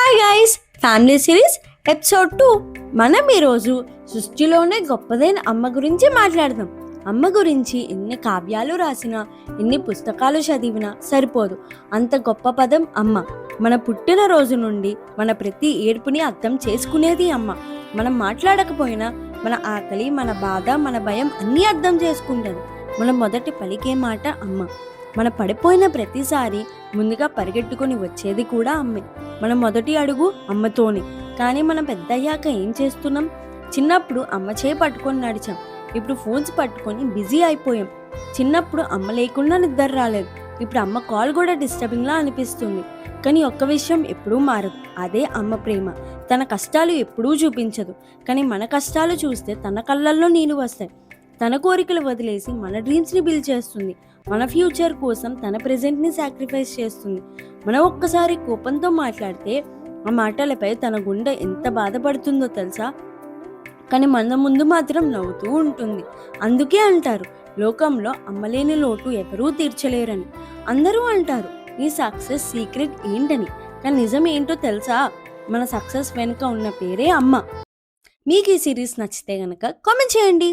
Hi guys, family series episode 2. మనం ఈరోజు సృష్టిలోనే గొప్పదైన అమ్మ గురించి మాట్లాడదాం. అమ్మ గురించి ఎన్ని కావ్యాలు రాసినా, ఎన్ని పుస్తకాలు చదివినా సరిపోదు. అంత గొప్ప పదం అమ్మ. మన పుట్టిన రోజు నుండి మన ప్రతి ఏడుపుని అర్థం చేసుకునేది అమ్మ. మనం మాట్లాడకపోయినా మన ఆకలి, మన బాధ, మన భయం అన్నీ అర్థం చేసుకుంటుంది. మన మొదటి పలికే మాట అమ్మ. మన పడిపోయిన ప్రతిసారి ముందుగా పరిగెట్టుకొని వచ్చేది కూడా అమ్మే. మన మొదటి అడుగు అమ్మతోనే. కానీ మనం పెద్దయ్యాక ఏం చేస్తున్నాం? చిన్నప్పుడు అమ్మ చేయి పట్టుకొని నడిచాం, ఇప్పుడు ఫోన్స్ పట్టుకొని బిజీ అయిపోయాం. చిన్నప్పుడు అమ్మ లేకుండా నిద్ర రాలేదు, ఇప్పుడు అమ్మ కాల్ కూడా డిస్టర్బింగ్లా అనిపిస్తుంది. కానీ ఒక్క విషయం ఎప్పుడూ మారదు, అదే అమ్మ ప్రేమ. తన కష్టాలు ఎప్పుడూ చూపించదు, కానీ మన కష్టాలు చూస్తే తన కళ్ళల్లో నీళ్ళు వస్తాయి. తన కోరికలు వదిలేసి మన డ్రీమ్స్ని బిల్డ్ చేస్తుంది. మన ఫ్యూచర్ కోసం తన ప్రెజెంట్ని సాక్రిఫైస్ చేస్తుంది. మనం ఒక్కసారి కోపంతో మాట్లాడితే ఆ మాటలపై తన గుండె ఎంత బాధపడుతుందో తెలుసా? కానీ మన ముందు మాత్రం నవ్వుతూ ఉంటుంది. అందుకే అంటారు, లోకంలో అమ్మలేని లోటు ఎవరూ తీర్చలేరని. అందరూ అంటారు నీ సక్సెస్ సీక్రెట్ ఏంటని, కానీ నిజం ఏంటో తెలుసా? మన సక్సెస్ వెనుక ఉన్న పేరే అమ్మ. మీకు ఈ సిరీస్ నచ్చితే కనుక కామెంట్ చేయండి.